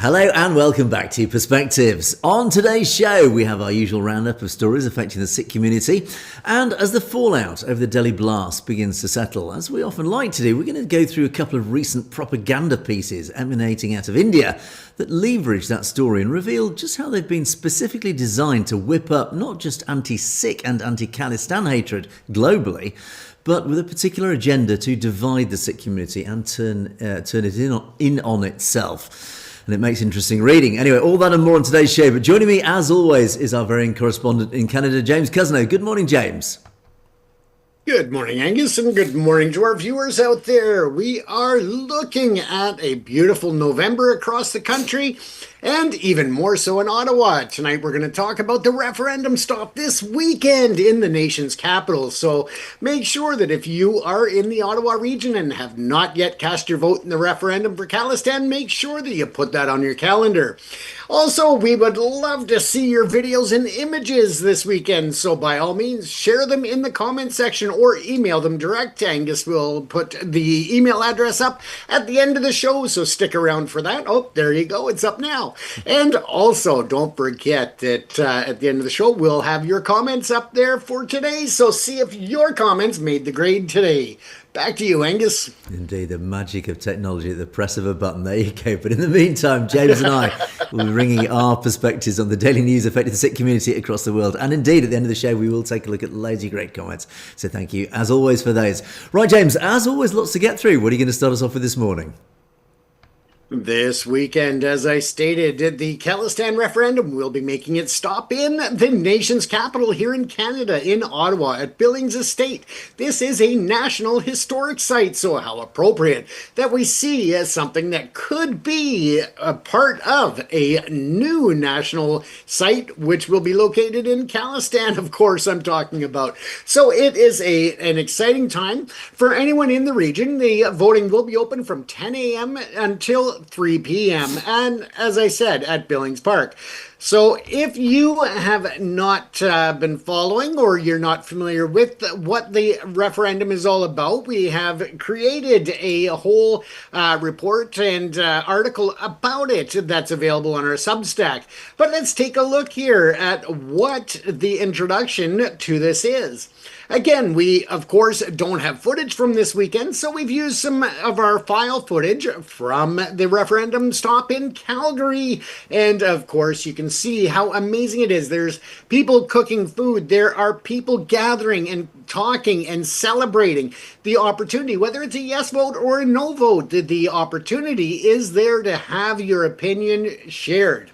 Hello and welcome back to Perspectives. On today's show, we have our usual roundup of stories affecting the Sikh community. And as the fallout over the Delhi blast begins to settle, as we often like to do, we're going to go through a couple of recent propaganda pieces emanating out of India that leverage that story and reveal just how they've been specifically designed to whip up not just anti-Sikh and anti-Khalistan hatred globally, but with a particular agenda to divide the Sikh community and turn it in on itself. And it makes interesting reading. Anyway, all that and more on today's show. But joining me, as always, is our very own correspondent in Canada, James Cousineau. Good morning, James. Good morning, Angus, and good morning to our viewers out there. We are looking at a beautiful November across the country, and even more so in Ottawa. Tonight we're going to talk about the referendum stop this weekend in the nation's capital. So make sure that if you are in the Ottawa region and have not yet cast your vote in the referendum for Khalistan, make sure that you put that on your calendar. Also, we would love to see your videos and images this weekend, so by all means, share them in the comment section or email them direct. Angus will put the email address up at the end of the show, so stick around for that. Oh, there you go, it's up now. And also, don't forget that at the end of the show, we'll have your comments up there for today, so see if your comments made the grade today. Back to you, Angus. Indeed, the magic of technology at the press of a button. There you go. But in the meantime, James and I will be bringing our perspectives on the daily news affecting the Sikh community across the world. And indeed, at the end of the show, we will take a look at loads of great comments. So thank you, as always, for those. Right, James, as always, lots to get through. What are you going to start us off with this morning? This weekend, as I stated, the Khalistan Referendum will be making its stop in the nation's capital here in Canada, in Ottawa, at Billings Estate. This is a national historic site, so how appropriate that we see as something that could be a part of a new national site, which will be located in Khalistan, of course, I'm talking about. So it is an exciting time for anyone in the region. The voting will be open from 10 a.m. until 3 p.m. and, as I said, at Billings Park. So if you have not been following or you're not familiar with what the referendum is all about, we have created a whole report and article about it that's available on our Substack. But let's take a look here at what the introduction to this is. Again, we, of course, don't have footage from this weekend, so we've used some of our file footage from the referendum stop in Calgary. And, of course, you can see how amazing it is. There's people cooking food. There are people gathering and talking and celebrating the opportunity, whether it's a yes vote or a no vote. The opportunity is there to have your opinion shared.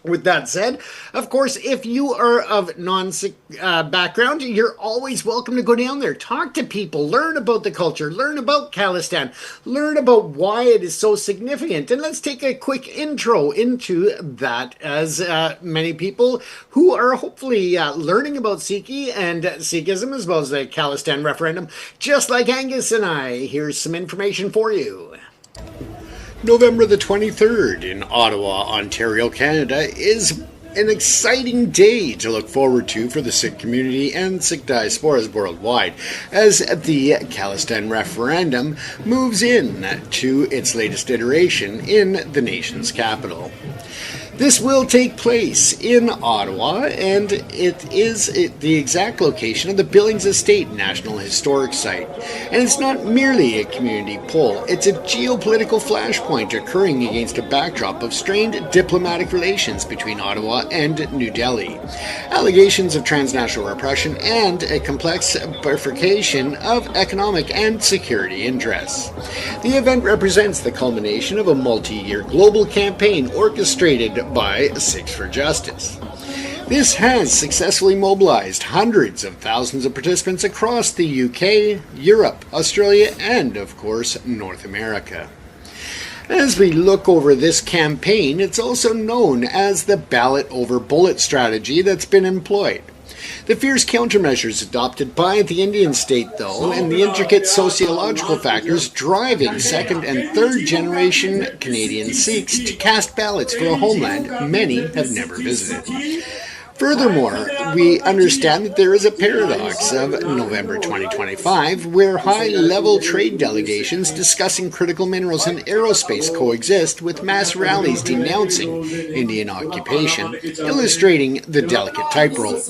With that said, of course, if you are of non-Sikh background, you're always welcome to go down there, talk to people, learn about the culture, learn about Khalistan, learn about why it is so significant. And let's take a quick intro into that, as many people who are hopefully learning about Sikhi and Sikhism, as well as the Khalistan referendum, just like Angus and I. Here's some information for you. November the 23rd in Ottawa, Ontario, Canada is an exciting day to look forward to for the Sikh community and Sikh diasporas worldwide, as the Khalistan referendum moves in to its latest iteration in the nation's capital. This will take place in Ottawa, and it is the exact location of the Billings Estate National Historic Site. And it's not merely a community poll, it's a geopolitical flashpoint occurring against a backdrop of strained diplomatic relations between Ottawa and New Delhi, allegations of transnational repression, and a complex bifurcation of economic and security interests. The event represents the culmination of a multi-year global campaign orchestrated by Sikhs for Justice. This has successfully mobilized hundreds of thousands of participants across the UK, Europe, Australia, and, of course, North America. As we look over this campaign, it's also known as the ballot over bullet strategy that's been employed. The fierce countermeasures adopted by the Indian state, though, and the intricate sociological factors driving second and third generation Canadian Sikhs to cast ballots for a homeland many have never visited. Furthermore, we understand that there is a paradox of November 2025 where high-level trade delegations discussing critical minerals and aerospace coexist with mass rallies denouncing Indian occupation, illustrating the delicate tightrope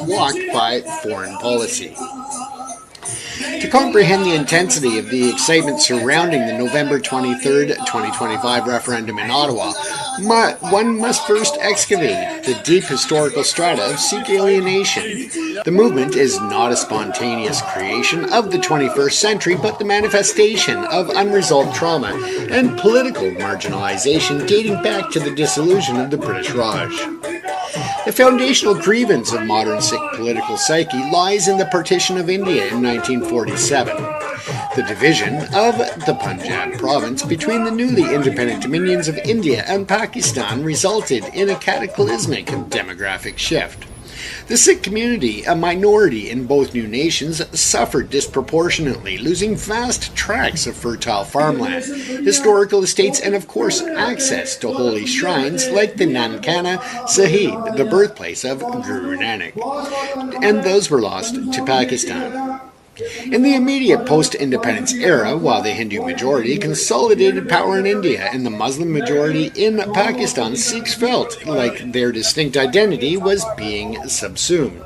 walked by foreign policy. To comprehend the intensity of the excitement surrounding the November 23, 2025 referendum in Ottawa, one must first excavate the deep historical strata of Sikh alienation. The movement is not a spontaneous creation of the 21st century, but the manifestation of unresolved trauma and political marginalization dating back to the dissolution of the British Raj. The foundational grievance of modern Sikh political psyche lies in the partition of India in 1947. The division of the Punjab province between the newly independent dominions of India and Pakistan resulted in a cataclysmic demographic shift. The Sikh community, a minority in both new nations, suffered disproportionately, losing vast tracts of fertile farmland, historical estates, and of course access to holy shrines like the Nankana Sahib, the birthplace of Guru Nanak, and those were lost to Pakistan. In the immediate post-independence era, while the Hindu majority consolidated power in India and the Muslim majority in Pakistan, Sikhs felt like their distinct identity was being subsumed.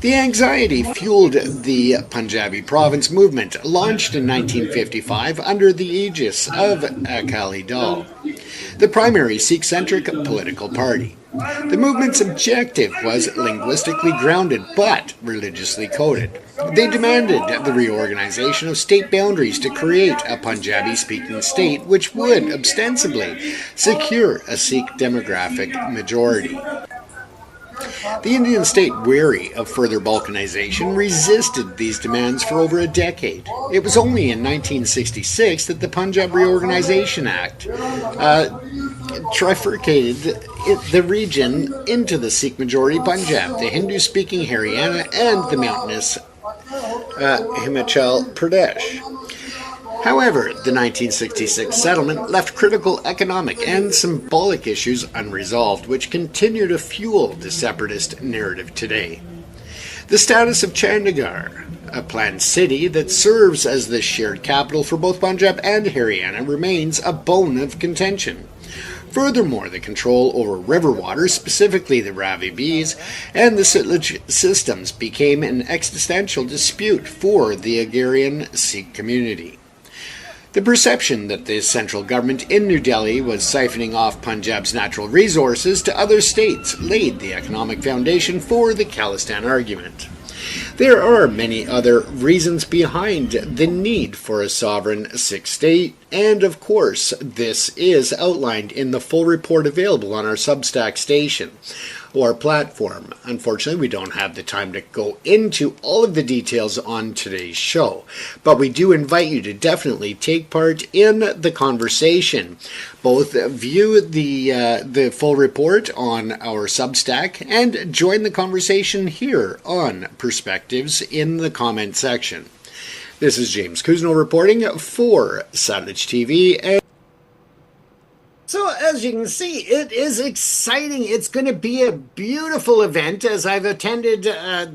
The anxiety fueled the Punjabi province movement, launched in 1955 under the aegis of Akali Dal, the primary Sikh-centric political party. The movement's objective was linguistically grounded but religiously coded. They demanded the reorganization of state boundaries to create a Punjabi-speaking state which would ostensibly secure a Sikh demographic majority. The Indian state, wary of further balkanization, resisted these demands for over a decade. It was only in 1966 that the Punjab Reorganization Act trifurcated the region into the Sikh-majority Punjab, the Hindu-speaking Haryana, and the mountainous Himachal Pradesh. However, the 1966 settlement left critical economic and symbolic issues unresolved, which continue to fuel the separatist narrative today. The status of Chandigarh, a planned city that serves as the shared capital for both Punjab and Haryana, remains a bone of contention. Furthermore, the control over river waters, specifically the Ravi Bees, and the Sutlej systems became an existential dispute for the agrarian Sikh community. The perception that the central government in New Delhi was siphoning off Punjab's natural resources to other states laid the economic foundation for the Khalistan argument. There are many other reasons behind the need for a sovereign Sikh state, and of course, this is outlined in the full report available on our Substack station or platform. Unfortunately, we don't have the time to go into all of the details on today's show, but we do invite you to definitely take part in the conversation. Both view the full report on our Substack and join the conversation here on Perspectives in the comment section. This is James Cousineau reporting for Satellite TV. So as you can see, it is exciting. It's going to be a beautiful event, as I've attended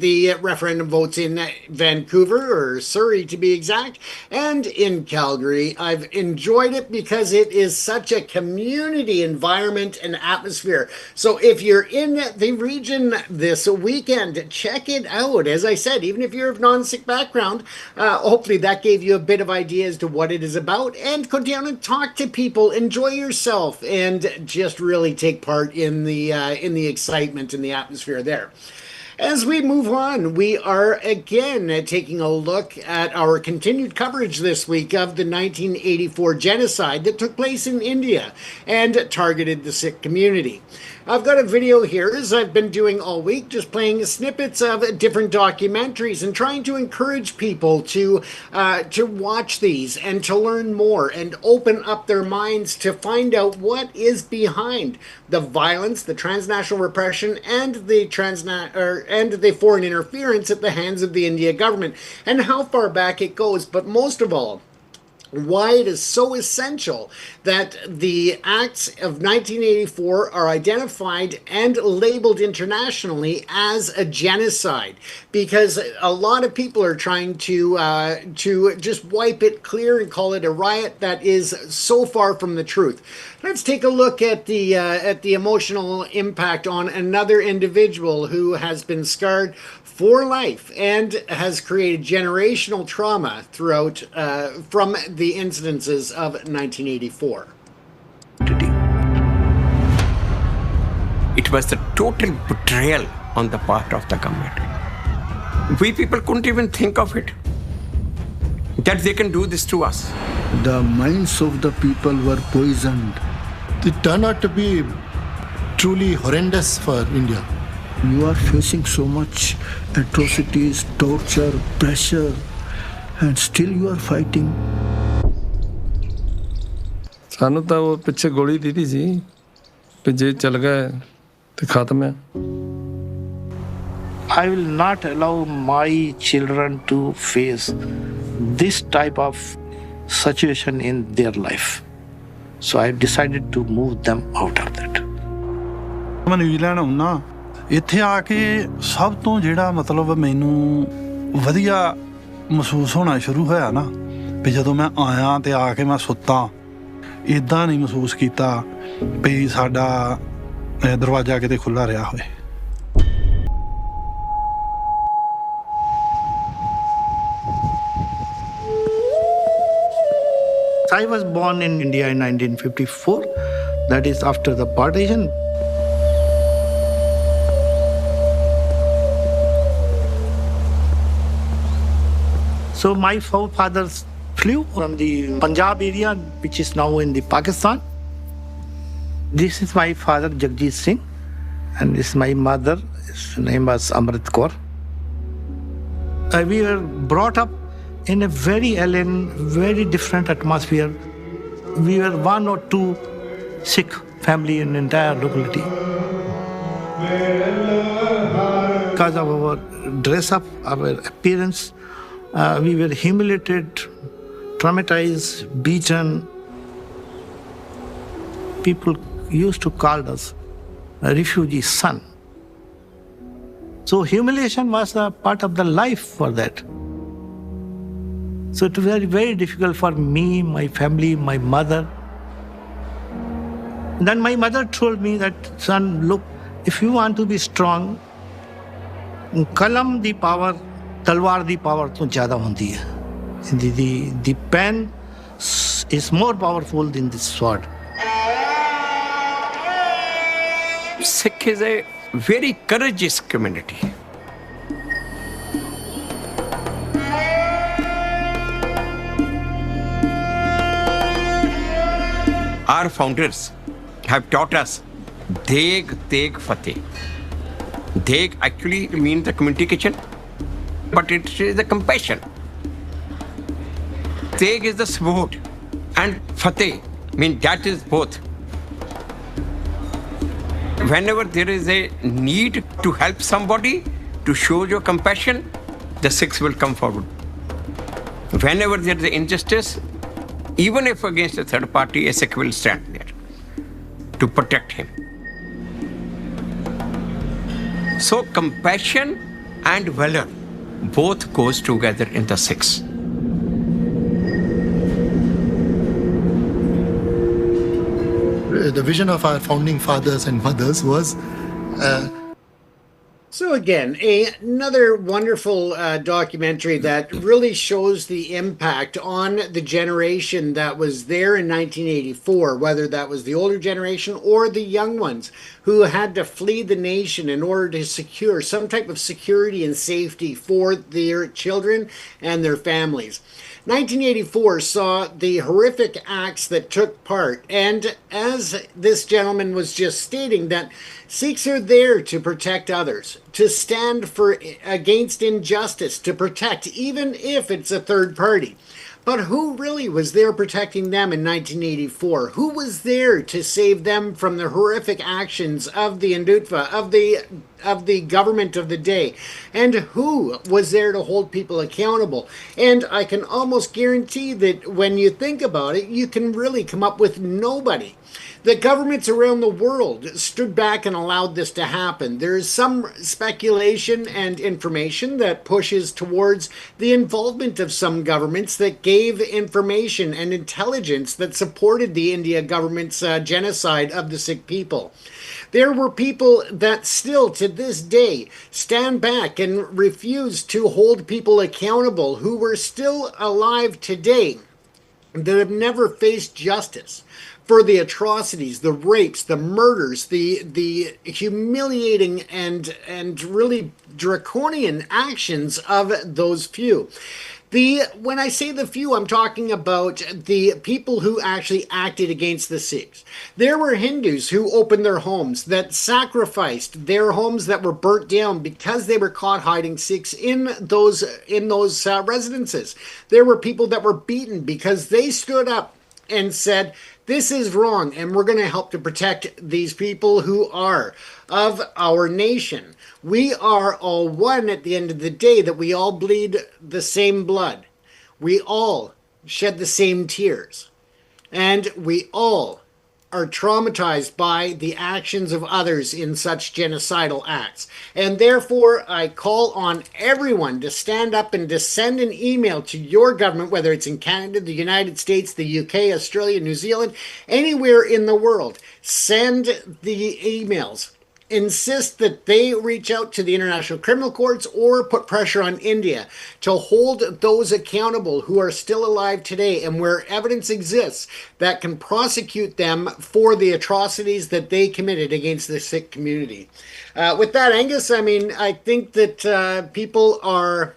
the referendum votes in Vancouver, or Surrey to be exact, and in Calgary. I've enjoyed it because it is such a community environment and atmosphere. So if you're in the region this weekend, check it out. As I said, even if you're of non-Sikh background, hopefully that gave you a bit of idea as to what it is about, and go down and talk to people, enjoy yourself, and just really take part in the excitement and the atmosphere there. As we move on, we are again taking a look at our continued coverage this week of the 1984 genocide that took place in India and targeted the Sikh community. I've got a video here, as I've been doing all week, just playing snippets of different documentaries and trying to encourage people to watch these and to learn more and open up their minds to find out what is behind the violence, the transnational repression, and the foreign interference at the hands of the India government, and how far back it goes. But most of all, why it is so essential that the acts of 1984 are identified and labeled internationally as a genocide, because a lot of people are trying to just wipe it clear and call it a riot that is so far from the truth. Let's take a look at the emotional impact on another individual who has been scarred for life and has created generational trauma throughout from the incidences of 1984. It was the total betrayal on the part of the government. We people couldn't even think of it, that they can do this to us. The minds of the people were poisoned. It turned out to be truly horrendous for India. You are facing so much atrocities, torture, pressure, and still you are fighting. ਸਾਨੂੰ ਤਾਂ ਉਹ ਪਿੱਛੇ ਗੋਲੀ ਦਿੱਤੀ ਸੀ ਕਿ ਜੇ ਚੱਲ ਗਏ ਤੇ ਖਤਮ ਹੈ। I will not allow my children to face this type of situation in their life. So I decided to move them out of that. ਮੈਂ ਨਿਊਜ਼ੀਲੈਂਡ ਆਉਣਾ ਇੱਥੇ ਆ ਕੇ ਸਭ ਤੋਂ ਜਿਹੜਾ ਮਤਲਬ ਮੈਨੂੰ ਵਧੀਆ ਮਹਿਸੂਸ ਹੋਣਾ ਸ਼ੁਰੂ ਹੋਇਆ ਨਾ ਵੀ ਜਦੋਂ ਮੈਂ ਆਇਆ ਤੇ ਆ ਕੇ ਮੈਂ ਸੁੱਤਾ ਇੱਦਾਂ ਨਹੀਂ ਮਹਿਸੂਸ ਕੀਤਾ ਵੀ ਸਾਡਾ ਦਰਵਾਜ਼ਾ ਕਿਤੇ ਖੁੱਲ੍ਹਾ ਰਿਹਾ ਹੋਵੇ। I was born in India in 1954, that is after the partition. So my forefathers flew from the Punjab area, which is now in the Pakistan. This is my father, Jagjit Singh, and this is my mother. His name was Amrit Kaur. We were brought up in a very alien, very different atmosphere. We were one or two Sikh family in the entire locality. Because of our dress up, our appearance, we were humiliated, traumatized, beaten. People used to call us a refugee son. So humiliation was a part of the life for that. So it was very, very difficult for me, my family, my mother. Then my mother told me that, son, look, if you want to be strong, kalam di power, talwar di power to zyada hondi hai. The pen is more powerful than the sword. Sikh is a very courageous community. Our founders have taught us Deg Teg Fateh. Deg actually means the community kitchen, but it is the compassion. Teg is the support, and Fateh means that is both. Whenever there is a need to help somebody, to show your compassion, the Sikhs will come forward. Whenever there is an injustice, even if against a third party, a Sikh will stand there to protect him. So compassion and valor both goes together in the Sikhs. The vision of our founding fathers and mothers was So again, another wonderful documentary that really shows the impact on the generation that was there in 1984, whether that was the older generation or the young ones who had to flee the nation in order to secure some type of security and safety for their children and their families. 1984 saw the horrific acts that took part, and as this gentleman was just stating, that Sikhs are there to protect others, to stand for against injustice, to protect even if it's a third party. But who really was there protecting them in 1984? Who was there to save them from the horrific actions of the Hindutva, of the the government of the day, and who was there to hold people accountable. And I can almost guarantee that when you think about it, you can really come up with nobody. The governments around the world stood back and allowed this to happen. There is some speculation and information that pushes towards the involvement of some governments that gave information and intelligence that supported the India government's genocide of the Sikh people. There were people that still to this day stand back and refuse to hold people accountable who were still alive today that have never faced justice for the atrocities, the rapes, the murders, the humiliating and really draconian actions of those few. When I say the few, I'm talking about the people who actually acted against the Sikhs. There were Hindus who opened their homes, that sacrificed their homes that were burnt down because they were caught hiding Sikhs in those residences. There were people that were beaten because they stood up and said, this is wrong, and we're going to help to protect these people who are of our nation. We are all one at the end of the day, that we all bleed the same blood. We all shed the same tears. And we all are traumatized by the actions of others in such genocidal acts. And therefore, I call on everyone to stand up and to send an email to your government, whether it's in Canada, the United States, the UK, Australia, New Zealand, anywhere in the world. Send the emails. Insist that they reach out to the international criminal courts or put pressure on India to hold those accountable who are still alive today, and where evidence exists that can prosecute them for the atrocities that they committed against the Sikh community. With that, Angus, I think that people are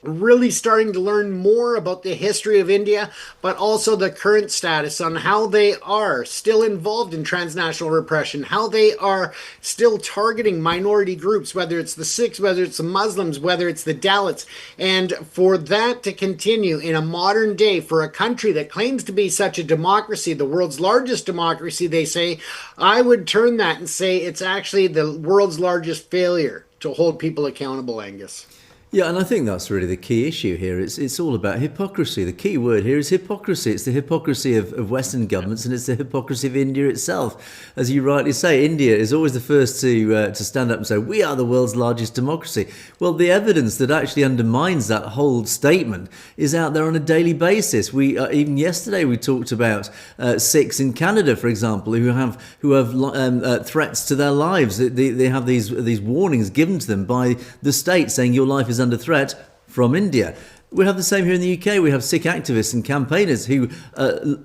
really starting to learn more about the history of India, but also the current status on how they are still involved in transnational repression, how they are still targeting minority groups, whether it's the Sikhs, whether it's the Muslims, whether it's the Dalits. And for that to continue in a modern day, for a country that claims to be such a democracy, the world's largest democracy, they say, I would turn that and say it's actually the world's largest failure to hold people accountable, Angus. Yeah, and I think that's really the key issue here. It's all about hypocrisy. The key word here is hypocrisy. It's the hypocrisy of Western governments, and it's the hypocrisy of India itself. As you rightly say, India is always the first to stand up and say, we are the world's largest democracy. Well, the evidence that actually undermines that whole statement is out there on a daily basis. We even yesterday we talked about Sikhs in Canada, for example, who have threats to their lives. They have these warnings given to them by the state saying your life is under threat from India. We have the same here in the UK. We have Sikh activists and campaigners who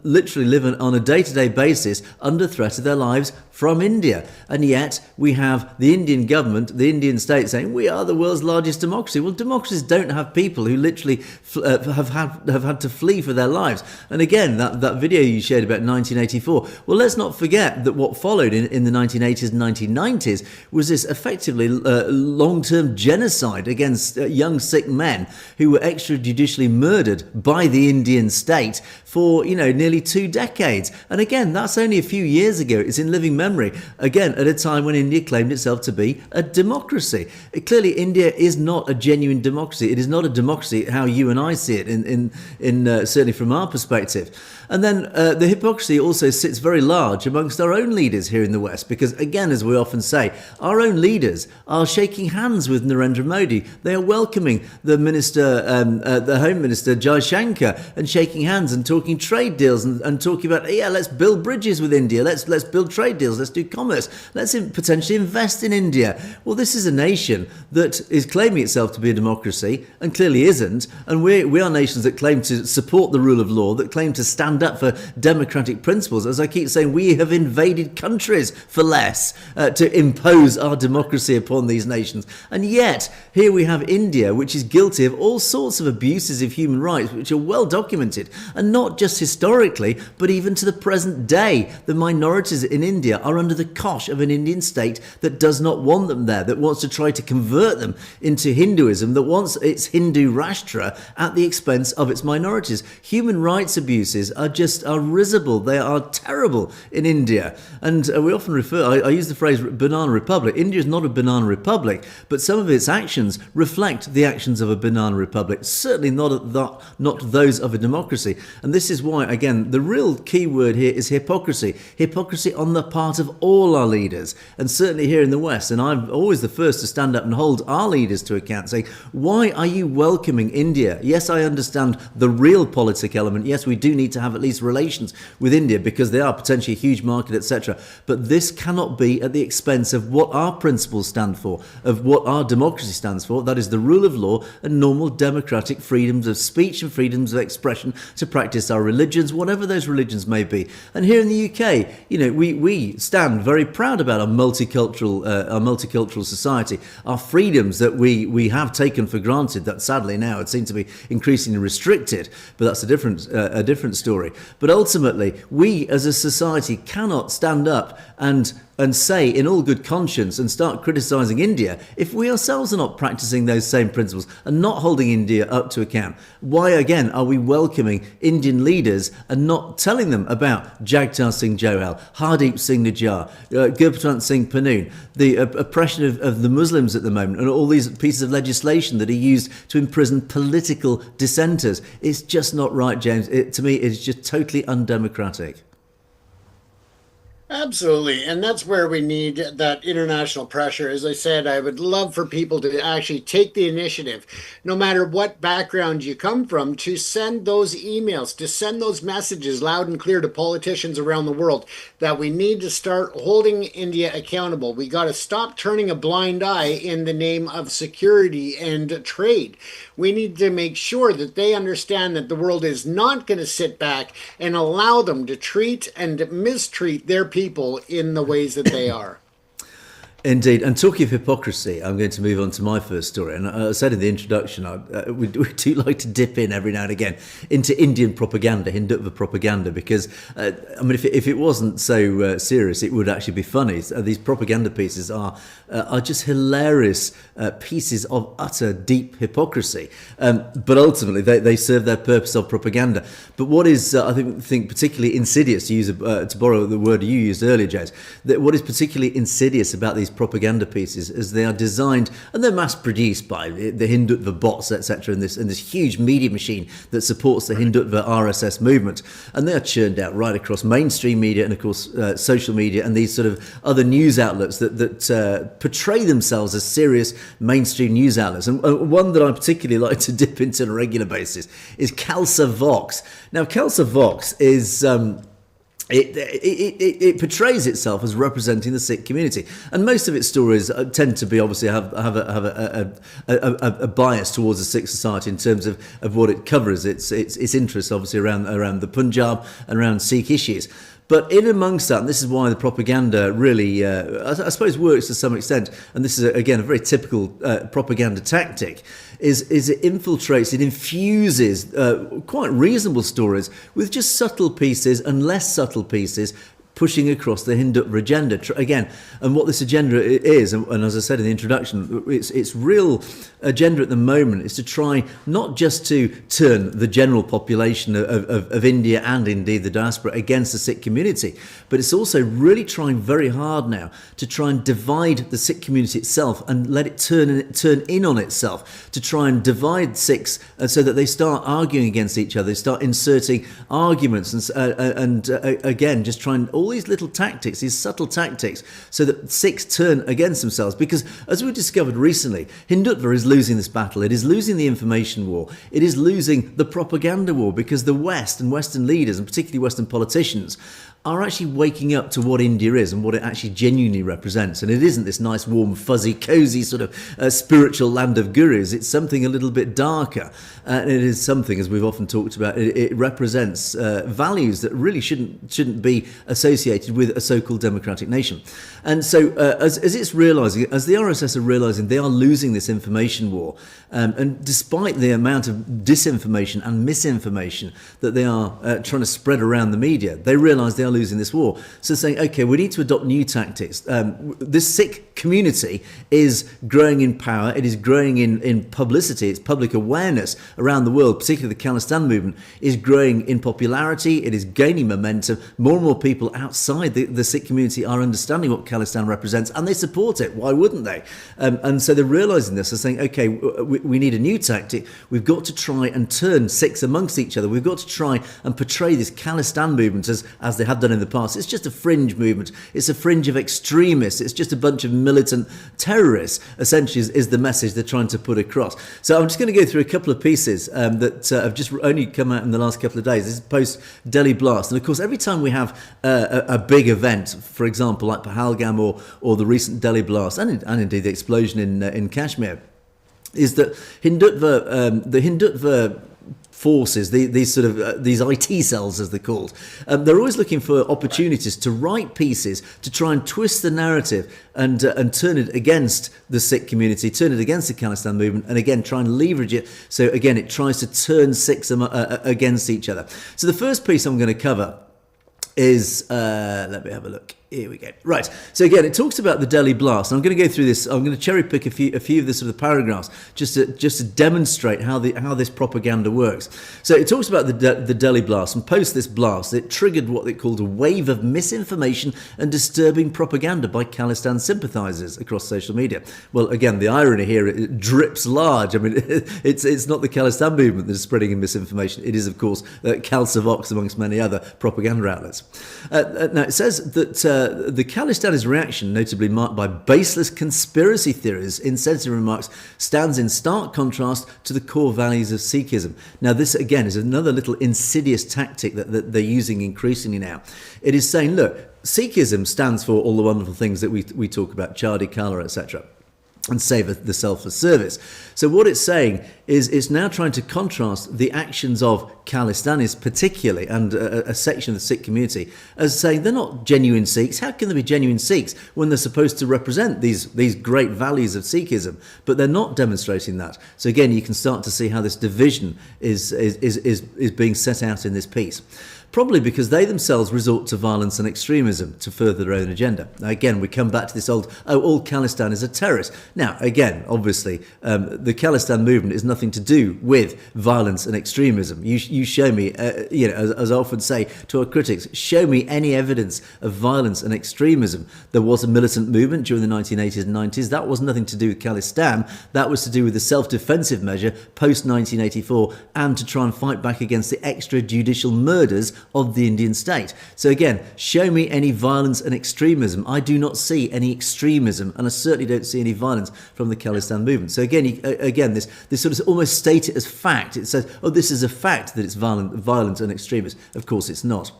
literally live on a day-to-day basis under threat of their lives from India. And yet we have the Indian government, the Indian state saying, we are the world's largest democracy. Well, democracies don't have people who literally have had to flee for their lives. And again, that video you shared about 1984, well, let's not forget that what followed in the 1980s and 1990s was this effectively long-term genocide against young Sikh men who were extrajudicially murdered by the Indian state for, nearly 2 decades. And again, that's only a few years ago. It's in living memory. Again, at a time when India claimed itself to be a democracy. Clearly, India is not a genuine democracy. It is not a democracy how you and I see it, in certainly from our perspective. And then the hypocrisy also sits very large amongst our own leaders here in the West, because again, as we often say, our own leaders are shaking hands with Narendra Modi. They are welcoming the minister, the Home Minister Jai Shankar, and shaking hands and talking trade deals and talking about, let's build bridges with India, let's build trade deals, let's do commerce, let's potentially invest in India. Well, this is a nation that is claiming itself to be a democracy and clearly isn't, and we are nations that claim to support the rule of law, that claim to stand up for democratic principles. As I keep saying, we have invaded countries for less to impose our democracy upon these nations. And yet, here we have India, which is guilty of all sorts of abuses of human rights, which are well documented, and not just historically, but even to the present day. The minorities in India are under the cosh of an Indian state that does not want them there, that wants to try to convert them into Hinduism, that wants its Hindu Rashtra at the expense of its minorities. Human rights abuses are risible. They are terrible in India. And we often I use the phrase banana republic. India is not a banana republic, but some of its actions reflect the actions of a banana republic, certainly not those of a democracy. And this is why, again, the real key word here is hypocrisy. Hypocrisy on the part of all our leaders, and certainly here in the West. And I'm always the first to stand up and hold our leaders to account, saying, why are you welcoming India? Yes, I understand the real politic element. Yes, we do need to have at least relations with India because they are potentially a huge market, etc. But this cannot be at the expense of what our principles stand for, of what our democracy stands for. That is the rule of law and normal democratic freedoms of speech and freedoms of expression to practice our religions, whatever those religions may be. And here in the UK, we stand very proud about our multicultural society, our freedoms that we have taken for granted, that sadly now it seems to be increasingly restricted, but that's a different story. But ultimately, we as a society cannot stand up and say in all good conscience and start criticising India if we ourselves are not practising those same principles and not holding India up to account. Why, again, are we welcoming Indian leaders and not telling them about Jagtar Singh Johal, Hardeep Singh Nijjar, Gurpratap Singh Pannoon, the oppression of the Muslims at the moment, and all these pieces of legislation that are used to imprison political dissenters? It's just not right, James. To me, it's just totally undemocratic. Absolutely. And that's where we need that international pressure. As I said, I would love for people to actually take the initiative, no matter what background you come from, to send those emails, to send those messages loud and clear to politicians around the world that we need to start holding India accountable. We got to stop turning a blind eye in the name of security and trade. We need to make sure that they understand that the world is not going to sit back and allow them to treat and mistreat their people in the ways that they are. Indeed. And talking of hypocrisy, I'm going to move on to my first story. And I said in the introduction, we do like to dip in every now and again into Indian propaganda, Hindutva propaganda, because, if it wasn't so serious, it would actually be funny. These propaganda pieces are just hilarious pieces of utter deep hypocrisy. But ultimately, they serve their purpose of propaganda. But what is, I think particularly insidious, to borrow the word you used earlier, James, that what is particularly insidious about these propaganda pieces is they are designed and they're mass produced by the Hindutva bots, etc., in this huge media machine that supports the Hindutva RSS movement, and they are churned out right across mainstream media and of course social media and these sort of other news outlets that portray themselves as serious mainstream news outlets. And one that I particularly like to dip into on a regular basis is Khalsa Vox. Now, Khalsa Vox is It portrays itself as representing the Sikh community, and most of its stories tend to be obviously have a bias towards the Sikh society in terms of what it covers. Its interests obviously around the Punjab and around Sikh issues. But in amongst that, and this is why the propaganda really, I suppose, works to some extent, and this is, again, a very typical propaganda tactic, is it infiltrates, it infuses quite reasonable stories with just subtle pieces and less subtle pieces pushing across the Hindutva agenda again. And what this agenda is, and as I said in the introduction, its real agenda at the moment is to try not just to turn the general population of India and indeed the diaspora against the Sikh community, but it's also really trying very hard now to try and divide the Sikh community itself and let it turn in on itself, to try and divide Sikhs so that they start arguing against each other, they start inserting arguments and again just trying all these little tactics, these subtle tactics, so that Sikhs turn against themselves. Because as we discovered recently, Hindutva is losing this battle. It is losing the information war. It is losing the propaganda war, because the West and Western leaders, and particularly Western politicians, are actually waking up to what India is and what it actually genuinely represents. And it isn't this nice, warm, fuzzy, cozy sort of spiritual land of gurus. It's something a little bit darker. And it is something, as we've often talked about, it represents values that really shouldn't be associated with a so-called democratic nation. And so as it's realising, as the RSS are realising, they are losing this information war. And despite the amount of disinformation and misinformation that they are trying to spread around the media, they realise they are losing this war. So saying, okay, we need to adopt new tactics. This Sikh community is growing in power. It is growing in publicity. Its public awareness around the world, particularly the Khalistan movement, is growing in popularity. It is gaining momentum. More and more people outside the Sikh community are understanding what Khalistan represents, and they support it. Why wouldn't they? And so they're realising this. They're saying, okay, we need a new tactic. We've got to try and turn Sikhs amongst each other. We've got to try and portray this Khalistan movement as they have done in the past. It's just a fringe movement. It's a fringe of extremists. It's just a bunch of militant terrorists, essentially, is the message they're trying to put across. So I'm just going to go through a couple of pieces that have just only come out in the last couple of days. This is post-Delhi blast. And of course, every time we have a big event, for example, like Pahalgam or the recent Delhi blast, and indeed the explosion in Kashmir, is that the Hindutva forces, these sort of these IT cells, as they're called, they're always looking for opportunities to write pieces to try and twist the narrative and turn it against the Sikh community, turn it against the Khalistan movement, and again try and leverage it. So again, it tries to turn Sikhs against each other. So the first piece I'm going to cover is let me have a look. Here we go. Right. So again, it talks about the Delhi blast. And I'm going to go through this. I'm going to cherry pick a few of the sort of paragraphs just to demonstrate how this propaganda works. So it talks about the Delhi blast, and post this blast, it triggered what they called a wave of misinformation and disturbing propaganda by Khalistan sympathisers across social media. Well, again, the irony here, it drips large. I mean, it's not the Khalistan movement that is spreading in misinformation. It is, of course, Khalsa Vox, amongst many other propaganda outlets. Now, it says that the Khalistanis' reaction, notably marked by baseless conspiracy theories, insensitive remarks, stands in stark contrast to the core values of Sikhism. Now, this, again, is another little insidious tactic that they're using increasingly now. It is saying, look, Sikhism stands for all the wonderful things that we talk about, Chardi Kala, etc., and save the self for service. So what it's saying is it's now trying to contrast the actions of Khalistanis particularly, and a section of the Sikh community, as saying they're not genuine Sikhs. How can they be genuine Sikhs when they're supposed to represent these great values of Sikhism? But they're not demonstrating that. So again, you can start to see how this division is being set out in this piece. Probably because they themselves resort to violence and extremism to further their own agenda. Now, again, we come back to this all Khalistanis are terrorists. Now, again, obviously, the Khalistan movement is nothing to do with violence and extremism. You show me, as I often say to our critics, show me any evidence of violence and extremism. There was a militant movement during the 1980s and 90s. That was nothing to do with Khalistan. That was to do with the self-defensive measure post-1984 and to try and fight back against the extrajudicial murders of the Indian state. So again, show me any violence and extremism. I do not see any extremism, and I certainly don't see any violence from the Khalistan movement. So again, this sort of almost state it as fact. It says, oh, this is a fact that it's violent and extremist. Of course it's not.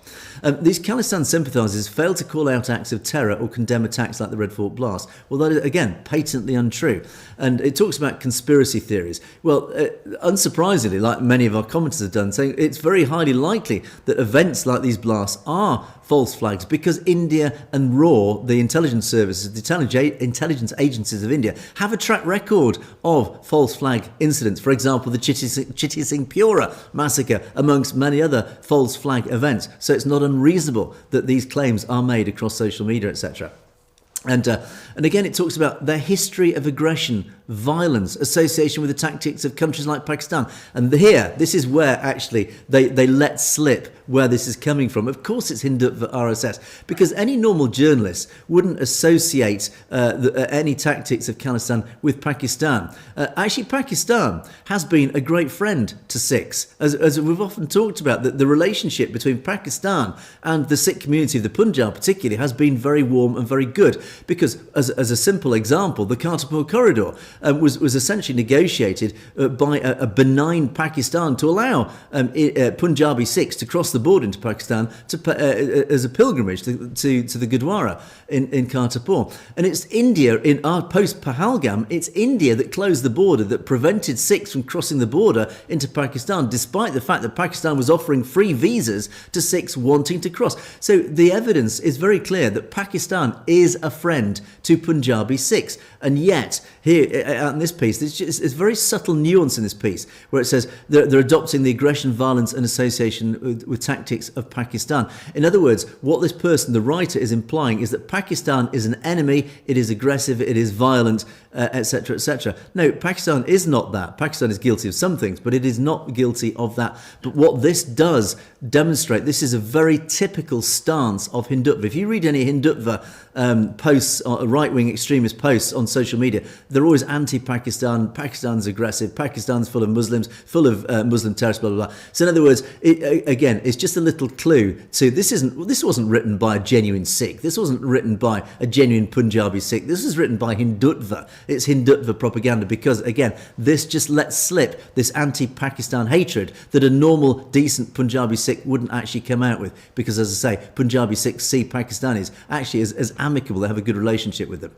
These Khalistan sympathisers fail to call out acts of terror or condemn attacks like the Red Fort blast. Well, that is, again, patently untrue. And it talks about conspiracy theories. Well, unsurprisingly, like many of our commenters have done, saying it's very highly likely that events like these blasts are false flags because India and RAW, the intelligence services, the intelligence agencies of India, have a track record of false flag incidents. For example, the Chitty Singh Pura massacre, amongst many other false flag events. So it's not unreasonable that these claims are made across social media, etc. And again, it talks about their history of aggression, violence, association with the tactics of countries like Pakistan. And here, this is where actually they let slip where this is coming from. Of course, it's Hindutva RSS, because any normal journalist wouldn't associate any tactics of Khalistan with Pakistan. Actually, Pakistan has been a great friend to Sikhs. As we've often talked about, the relationship between Pakistan and the Sikh community of the Punjab particularly has been very warm and very good, because as a simple example, the Kartarpur corridor was essentially negotiated by a benign Pakistan to allow Punjabi Sikhs to cross the border into Pakistan as a pilgrimage to the Gurdwara in Kartarpur. And it's India, in our post-Pahalgam, it's India that closed the border, that prevented Sikhs from crossing the border into Pakistan, despite the fact that Pakistan was offering free visas to Sikhs wanting to cross. So the evidence is very clear that Pakistan is a friend to Punjabi Sikhs. And yet, here in this piece, it's very subtle nuance in this piece where it says they're adopting the aggression, violence and association with tactics of Pakistan. In other words, what this person, the writer, is implying is that Pakistan is an enemy, it is aggressive, it is violent, etc., etc. No, Pakistan is not that. Pakistan is guilty of some things, but it is not guilty of that. But what this does demonstrate, this is a very typical stance of Hindutva. If you read any Hindutva posts, right-wing extremist posts on social media, they're always anti-Pakistan. Pakistan's aggressive. Pakistan's full of Muslims, full of Muslim terrorists, blah, blah, blah. So in other words, again, it's just a little clue to this wasn't written by a genuine Sikh. This wasn't written by a genuine Punjabi Sikh. This was written by Hindutva. It's Hindutva propaganda because, again, this just lets slip this anti-Pakistan hatred that a normal, decent Punjabi Sikh wouldn't actually come out with. Because, as I say, Punjabi Sikhs see Pakistanis actually as amicable. They have a good relationship with them.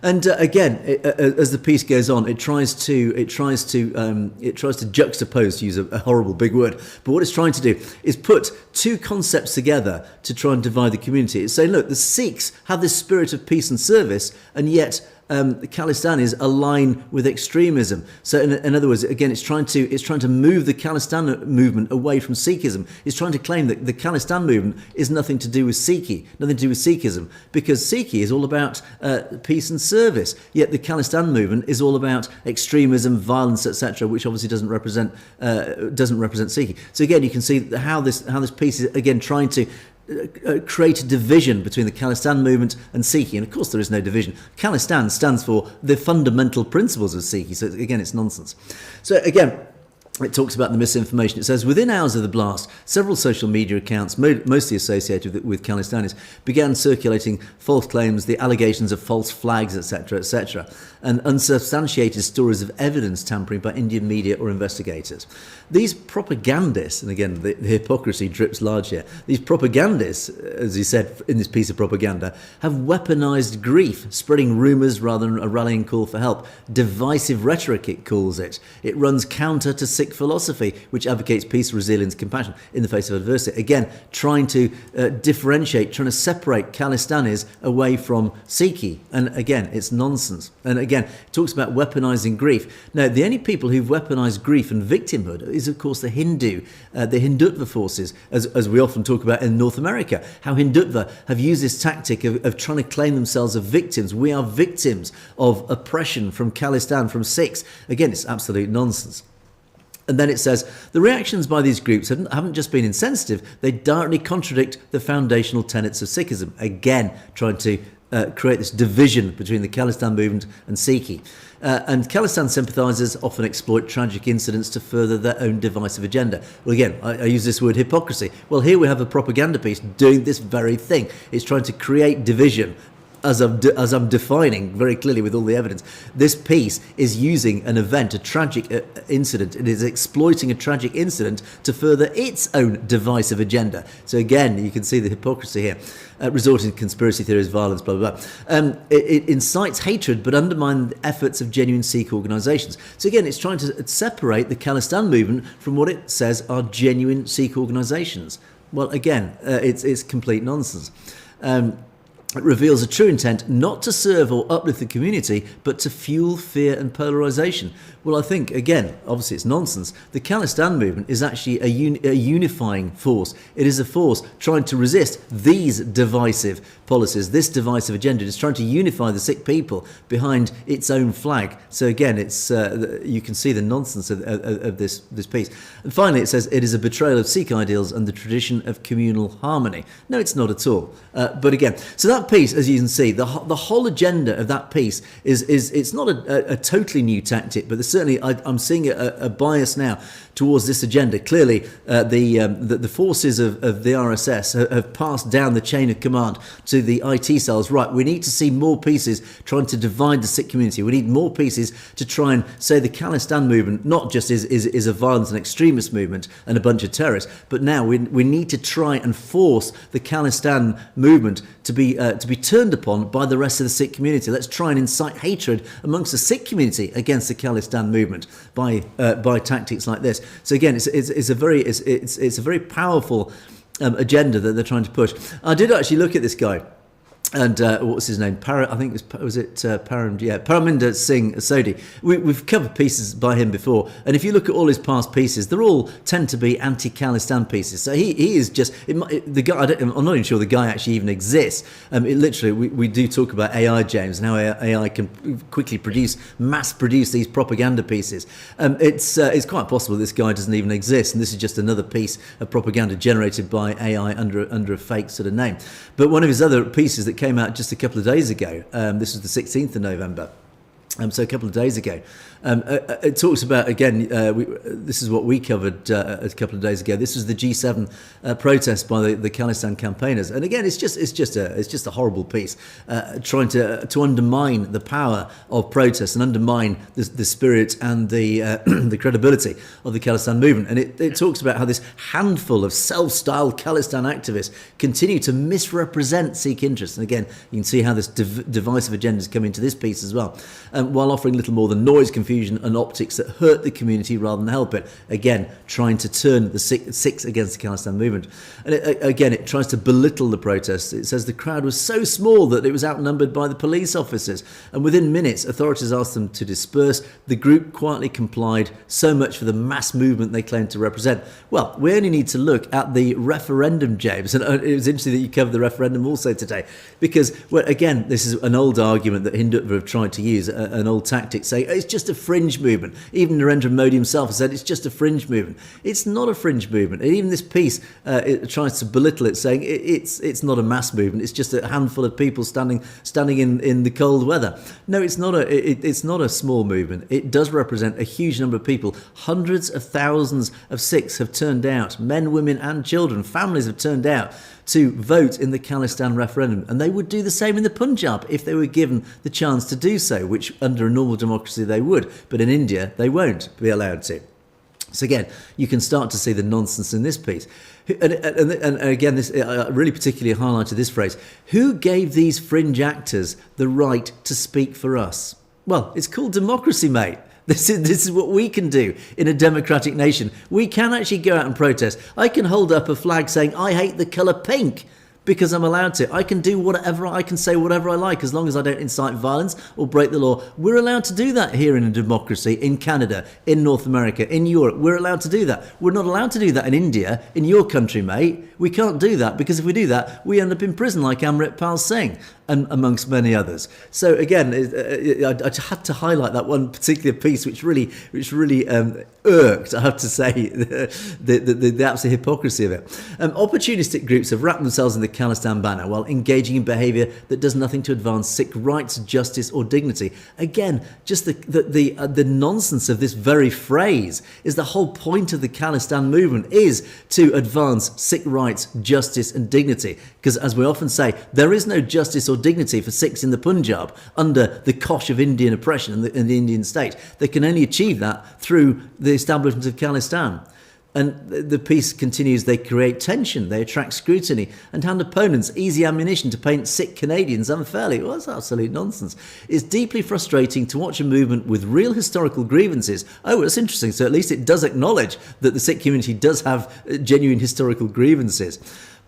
And again, as the piece goes on, it tries to juxtapose, to use a horrible big word, but what it's trying to do is put two concepts together to try and divide the community. It's saying, look, the Sikhs have this spirit of peace and service, and yet the Khalistanis align with extremism. So in other words, again, it's trying to move the Khalistan movement away from Sikhism. It's trying to claim that the Khalistan movement is nothing to do with Sikhism, because Sikhi is all about peace and service. Yet the Khalistan movement is all about extremism, violence, etc., which obviously doesn't represent Sikhi. So again, you can see how this piece is again trying to create a division between the Khalistan movement and Sikhi, and of course there is no division. Khalistan stands for the fundamental principles of Sikhi, so again it's nonsense. So again, it talks about the misinformation. It says, within hours of the blast, several social media accounts, mostly associated with Khalistanis, began circulating false claims, the allegations of false flags, etc., etc., and unsubstantiated stories of evidence tampering by Indian media or investigators. These propagandists, and again, the hypocrisy drips large here, these propagandists, as he said in this piece of propaganda, have weaponized grief, spreading rumours rather than a rallying call for help. Divisive rhetoric, it calls it. It runs counter to Sikh philosophy, which advocates peace, resilience, compassion in the face of adversity. Again, trying to differentiate, trying to separate Khalistanis away from Sikhi. And again, it's nonsense. And again, it talks about weaponizing grief. Now, the only people who've weaponized grief and victimhood is, of course, the Hindutva forces, as we often talk about in North America, how Hindutva have used this tactic of trying to claim themselves as victims. We are victims of oppression from Khalistan, from Sikhs. Again, it's absolute nonsense. And then it says, the reactions by these groups haven't just been insensitive, they directly contradict the foundational tenets of Sikhism. Again, trying to create this division between the Khalistan movement and Sikhi. And Khalistan sympathisers often exploit tragic incidents to further their own divisive agenda. Well, again, I use this word hypocrisy. Well, here we have a propaganda piece doing this very thing. It's trying to create division. As I'm defining very clearly with all the evidence, this piece is using an event, a tragic incident. It is exploiting a tragic incident to further its own divisive agenda. So again, you can see the hypocrisy here. Resorting to conspiracy theories, violence, blah, blah, blah. It incites hatred, but undermines the efforts of genuine Sikh organisations. So again, it's trying to separate the Khalistan movement from what it says are genuine Sikh organisations. Well, again, it's complete nonsense. It reveals a true intent not to serve or uplift the community, but to fuel fear and polarisation. Well, I think, again, obviously it's nonsense. The Khalistan movement is actually a unifying force. It is a force trying to resist these divisive policies, this divisive agenda. It's trying to unify the Sikh people behind its own flag. So again, it's you can see the nonsense of this piece. And finally, it says it is a betrayal of Sikh ideals and the tradition of communal harmony. No, it's not at all. But again, so that piece, as you can see, the whole agenda of that piece is it's not a totally new tactic, but certainly I'm seeing a bias now towards this agenda. Clearly, the forces of the RSS have passed down the chain of command to the IT cells. Right, we need to see more pieces trying to divide the Sikh community. We need more pieces to try and say the Khalistan movement not just is a violent and extremist movement and a bunch of terrorists, but now we need to try and force the Khalistan movement to be turned upon by the rest of the Sikh community. Let's try and incite hatred amongst the Sikh community against the Khalistan movement by tactics like this. So again, it's a very powerful agenda that they're trying to push. I did actually look at this guy. and what was his name? I think it was Paraminder Singh Sodhi. We've covered pieces by him before, and if you look at all his past pieces, they're all tend to be anti-Khalistan pieces. So he is just the guy. I'm not even sure the guy actually even exists. We do talk about AI, James, and how AI can quickly mass produce these propaganda pieces. It's quite possible this guy doesn't even exist, and this is just another piece of propaganda generated by AI under a fake sort of name. But one of his other pieces that came out just a couple of days ago, this was the 16th of November, so a couple of days ago, it talks about, again, this is what we covered a couple of days ago. This was the G7 protest by the Khalistan campaigners, and again, it's just a horrible piece, trying to undermine the power of protest and undermine the spirit and the the credibility of the Khalistan movement. And it talks about how this handful of self-styled Khalistan activists continue to misrepresent Sikh interests. And again, you can see how this divisive agendas come into this piece as well, while offering little more than noise, confusion and optics that hurt the community rather than help it. Again, trying to turn the Sikhs against the Khalistan movement. And it tries to belittle the protests. It says the crowd was so small that it was outnumbered by the police officers, and within minutes authorities asked them to disperse. The group quietly complied. So much for the mass movement they claim to represent. Well, we only need to look at the referendum, James, and it was interesting that you covered the referendum also today, because, well, again, this is an old argument that Hindutva have tried to use, an old tactic, saying it's just a fringe movement. Even Narendra Modi himself has said it's just a fringe movement. It's not a fringe movement. And even this piece it tries to belittle it, saying it's not a mass movement. It's just a handful of people standing in the cold weather. No, it's not it's not a small movement. It does represent a huge number of people. Hundreds of thousands of Sikhs have turned out. Men, women and children. Families have turned out to vote in the Khalistan referendum, and they would do the same in the Punjab if they were given the chance to do so, which under a normal democracy they would, but in India they won't be allowed to. So again, you can start to see the nonsense in this piece. And again, this I really particularly highlighted this phrase: who gave these fringe actors the right to speak for us? Well, it's called democracy, mate. This is what we can do in a democratic nation. We can actually go out and protest. I can hold up a flag saying I hate the colour pink, because I'm allowed to. I can do whatever, I can say whatever I like, as long as I don't incite violence or break the law. We're allowed to do that here in a democracy, in Canada, in North America, in Europe. We're allowed to do that. We're not allowed to do that in India, in your country, mate. We can't do that, because if we do that, we end up in prison like Amrit Pal Singh, and amongst many others. So again, I had to highlight that one particular piece, which really irked, I have to say, the absolute hypocrisy of it. Opportunistic groups have wrapped themselves in the Khalistan banner while engaging in behaviour that does nothing to advance Sikh rights, justice or dignity. Again, just the nonsense of this very phrase is the whole point of the Khalistan movement, is to advance Sikh rights, justice and dignity. Because as we often say, there is no justice or dignity for Sikhs in the Punjab under the cosh of Indian oppression and the Indian state. They can only achieve that through the establishment of Khalistan. And the piece continues: they create tension, they attract scrutiny and hand opponents easy ammunition to paint Sikh Canadians unfairly. Well, that's absolute nonsense. It's deeply frustrating to watch a movement with real historical grievances. Oh, that's interesting. So at least it does acknowledge that the Sikh community does have genuine historical grievances.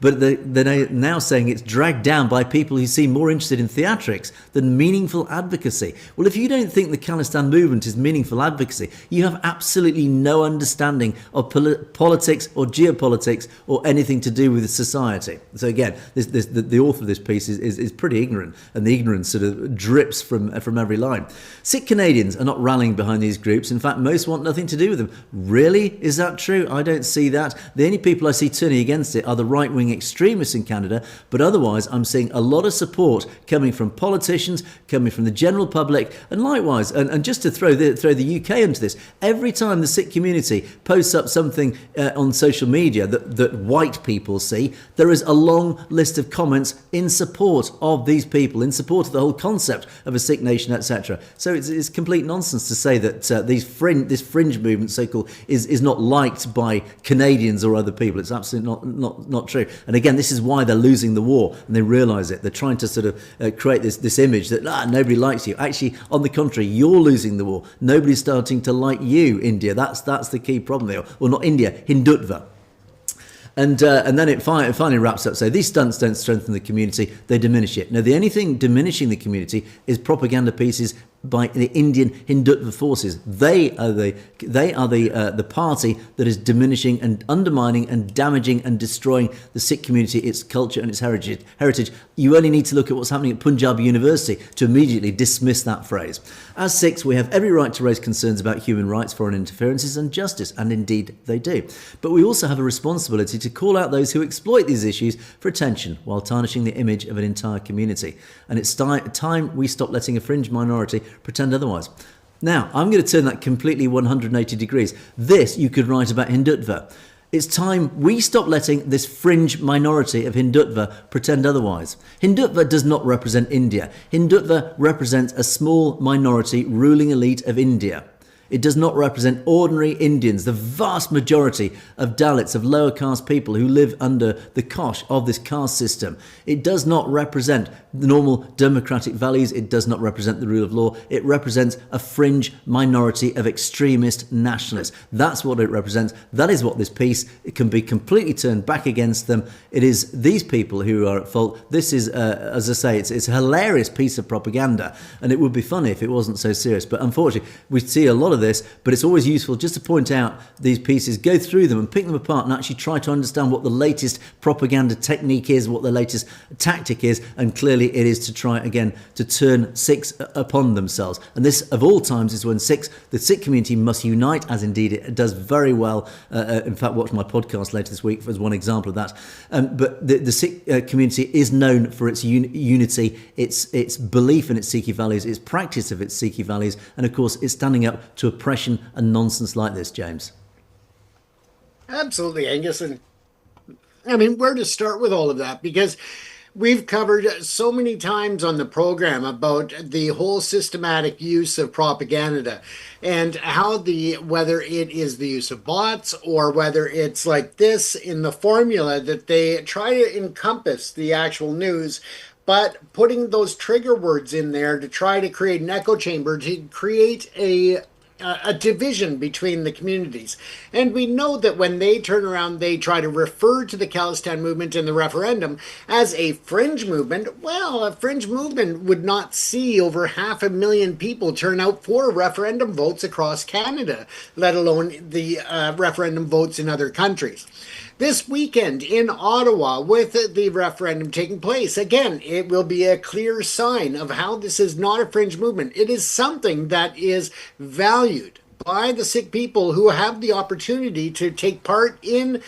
But they're now saying it's dragged down by people who seem more interested in theatrics than meaningful advocacy. Well, if you don't think the Khalistan movement is meaningful advocacy, you have absolutely no understanding of politics or geopolitics or anything to do with society. So again, the author of this piece is pretty ignorant, and the ignorance sort of drips from every line. Sikh Canadians are not rallying behind these groups. In fact, most want nothing to do with them. Really? Is that true? I don't see that. The only people I see turning against it are the right-wing extremists in Canada, but otherwise I'm seeing a lot of support coming from politicians, coming from the general public, and likewise, and just to throw the UK into this, every time the Sikh community posts up something on social media that white people see, there is a long list of comments in support of these people, in support of the whole concept of a Sikh nation, etc. So it's complete nonsense to say that this fringe movement, so-called, is not liked by Canadians or other people. It's absolutely not true. And again, this is why they're losing the war, and they realise it. They're trying to sort of create this image that nobody likes you. Actually, on the contrary, you're losing the war. Nobody's starting to like you, India. That's the key problem there. Well, not India, Hindutva. And then it finally wraps up. So these stunts don't strengthen the community; they diminish it. Now, the only thing diminishing the community is propaganda pieces by the Indian Hindutva forces. They are the party that is diminishing and undermining and damaging and destroying the Sikh community, its culture and its heritage. You only need to look at what's happening at Punjab University to immediately dismiss that phrase. As Sikhs, we have every right to raise concerns about human rights, foreign interferences and justice, and indeed they do. But we also have a responsibility to call out those who exploit these issues for attention while tarnishing the image of an entire community. And it's time we stop letting a fringe minority pretend otherwise. Now, I'm going to turn that completely 180 degrees. This you could write about Hindutva. It's time we stop letting this fringe minority of Hindutva pretend otherwise. Hindutva does not represent India. Hindutva represents a small minority ruling elite of India. It does not represent ordinary Indians, the vast majority of Dalits, of lower caste people who live under the cosh of this caste system. It does not represent the normal democratic values. It does not represent the rule of law. It represents a fringe minority of extremist nationalists. That's what it represents. That is what this piece, it can be completely turned back against them. It is these people who are at fault. This is, as I say, it's a hilarious piece of propaganda, and it would be funny if it wasn't so serious. But unfortunately, we see a lot of this, but it's always useful just to point out these pieces, go through them and pick them apart and actually try to understand what the latest propaganda technique is, what the latest tactic is, and clearly it is to try again to turn Sikhs upon themselves. And this of all times is when the Sikh community must unite, as indeed it does very well. In fact, watch my podcast later this week as one example of that. But the Sikh community is known for its unity, its belief in its Sikh values, its practice of its Sikh values, and of course it's standing up to oppression and nonsense like this, James. Absolutely, Angus. And I mean, where to start with all of that? Because we've covered so many times on the program about the whole systematic use of propaganda and how whether it is the use of bots or whether it's like this in the formula that they try to encompass the actual news, but putting those trigger words in there to try to create an echo chamber, to create a division between the communities. And we know that when they turn around, they try to refer to the Khalistan movement and the referendum as a fringe movement. Well, a fringe movement would not see over 500,000 people turn out for referendum votes across Canada, let alone the referendum votes in other countries. This weekend in Ottawa, with the referendum taking place, again, it will be a clear sign of how this is not a fringe movement. It is something that is valued by the Sikh people who have the opportunity to take part in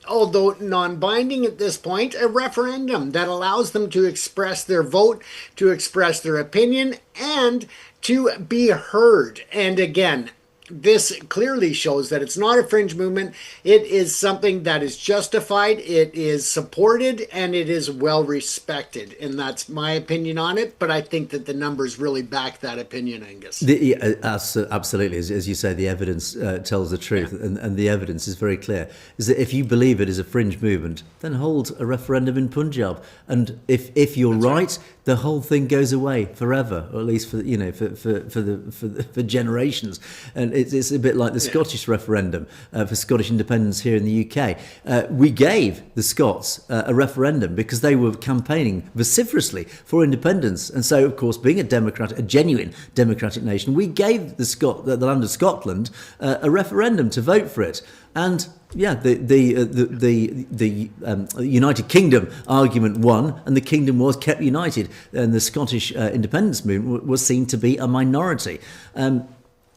although non-binding at this point, a referendum that allows them to express their vote, to express their opinion, and to be heard. And again, this clearly shows that it's not a fringe movement. It is something that is justified, it is supported, and it is well respected. And that's my opinion on it. But I think that the numbers really back that opinion, Angus. Absolutely. As you say, the evidence tells the truth. Yeah. And the evidence is very clear. Is that if you believe it is a fringe movement, then hold a referendum in Punjab. And if you're right, the whole thing goes away forever, or at least for generations. And it's a bit like the Scottish referendum for Scottish independence here in the UK. We gave the Scots a referendum because they were campaigning vociferously for independence. And so, of course, being a genuine democratic nation, we gave the land of Scotland a referendum to vote for it. And yeah, the United Kingdom argument won, and the kingdom was kept united, and the Scottish independence movement was seen to be a minority.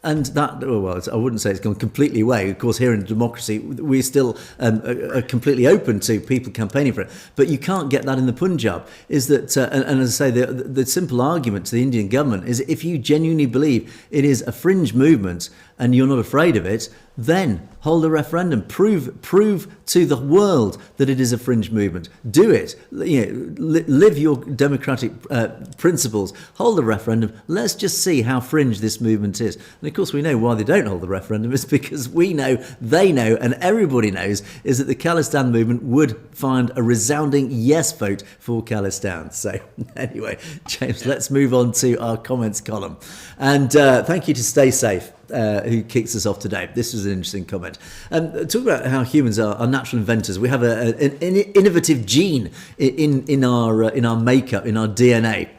And that, well, I wouldn't say it's gone completely away. Of course, here in democracy, we still are completely open to people campaigning for it. But you can't get that in the Punjab. Is that, and as I say, the simple argument to the Indian government is if you genuinely believe it is a fringe movement and you're not afraid of it, then hold a referendum. Prove to the world that it is a fringe movement. Do it. Live your democratic principles. Hold a referendum. Let's just see how fringe this movement is. And of course, we know why they don't hold the referendum is because we know, they know, and everybody knows is that the Khalistan movement would find a resounding yes vote for Khalistan. So anyway, James, let's move on to our comments column. And thank you to Stay Safe. who kicks us off today. This was an interesting comment. Talk about how humans are natural inventors. We have an innovative gene in our makeup, in our DNA.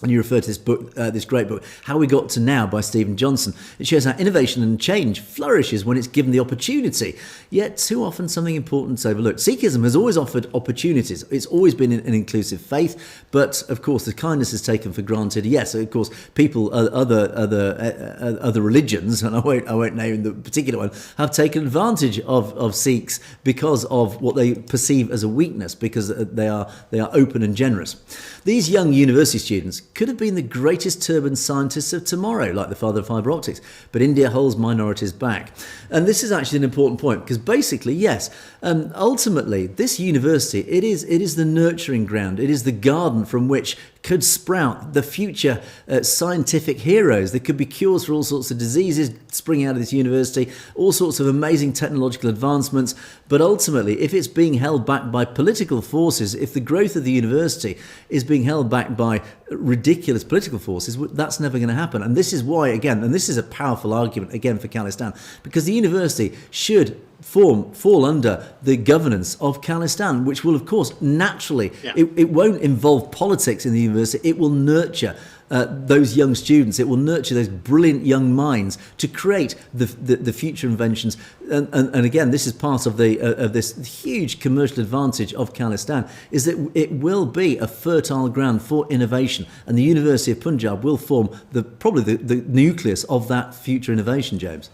And you refer to this book, this great book, How We Got to Now by Stephen Johnson. It shows how innovation and change flourishes when it's given the opportunity. Yet too often something important is overlooked. Sikhism has always offered opportunities. It's always been an inclusive faith, but of course the kindness is taken for granted. Yes, of course, people, other religions, and I won't name the particular one, have taken advantage of Sikhs because of what they perceive as a weakness, because they are open and generous. These young university students could have been the greatest turban scientists of tomorrow, like the father of fibre optics, but India holds minorities back. And this is actually an important point, because basically, yes, ultimately, this university, it is the nurturing ground, it is the garden from which could sprout the future scientific heroes. There could be cures for all sorts of diseases springing out of this university, all sorts of amazing technological advancements. But ultimately, if it's being held back by political forces, if the growth of the university is being held back by ridiculous political forces, that's never going to happen. And this is why, again, and this is a powerful argument, again, for Khalistan, because the university should fall under the governance of Khalistan, which will, of course, naturally, it won't involve politics in the university. It will nurture those young students. It will nurture those brilliant young minds to create the future inventions. And again, this is part of this huge commercial advantage of Khalistan, is that it will be a fertile ground for innovation, and the University of Punjab will form probably the nucleus of that future innovation, James.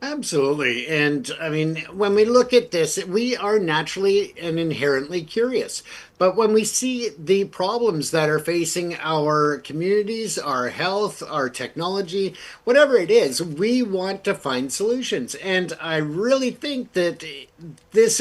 Absolutely. And I mean, when we look at this, we are naturally and inherently curious. But when we see the problems that are facing our communities, our health, our technology, whatever it is, we want to find solutions. And I really think that this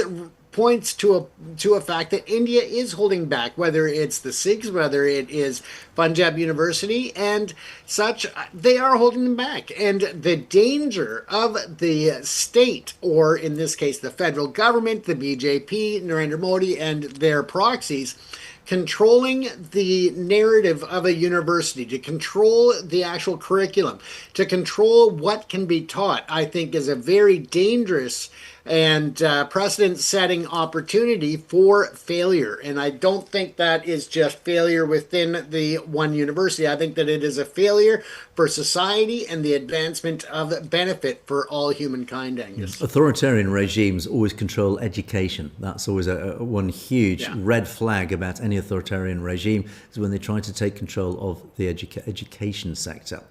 points to a fact that India is holding back, whether it's the Sikhs, whether it is Punjab University and such, they are holding them back. And the danger of the state, or in this case the federal government, the BJP, Narendra Modi and their proxies, controlling the narrative of a university, to control the actual curriculum, to control what can be taught, I think is a very dangerous and precedent-setting opportunity for failure. And I don't think that is just failure within the one university. I think that it is a failure for society and the advancement of benefit for all humankind, Angus. Authoritarian regimes always control education. That's always one huge red flag about any authoritarian regime, is when they try to take control of the education sector.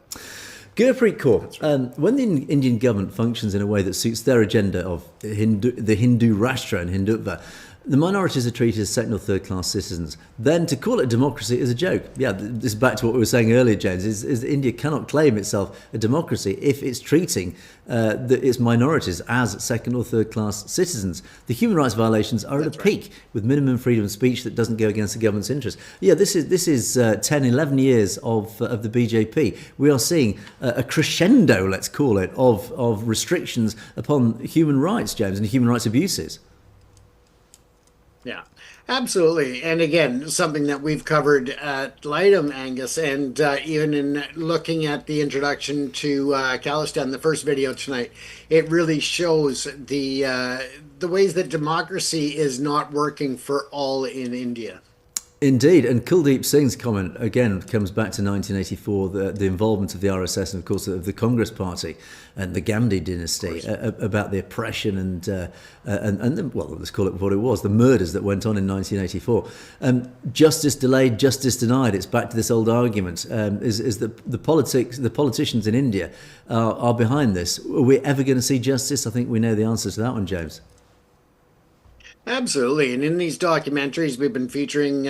Gurpreet Kaur, when the Indian government functions in a way that suits their agenda of the Hindu Rashtra and Hindutva, the minorities are treated as second or third class citizens. Then to call it democracy is a joke. Yeah, this is back to what we were saying earlier, James, is that India cannot claim itself a democracy if it's treating its minorities as second or third class citizens. The human rights violations are at a peak, with minimum freedom of speech that doesn't go against the government's interests. Yeah, this is 10, 11 years of the BJP. We are seeing a crescendo, let's call it, of restrictions upon human rights, James, and human rights abuses. Yeah, absolutely. And again, something that we've covered at Lightum, Angus, and even in looking at the introduction to Khalistan, the first video tonight, it really shows the ways that democracy is not working for all in India. Indeed, and Kuldeep Singh's comment again comes back to 1984, the involvement of the RSS and of course of the Congress Party and the Gandhi dynasty about the oppression and well, let's call it what it was, the murders that went on in 1984. Justice delayed, justice denied. It's back to this old argument: is that the politicians in India are behind this? Are we ever going to see justice? I think we know the answer to that one, James. Absolutely. And in these documentaries, we've been featuring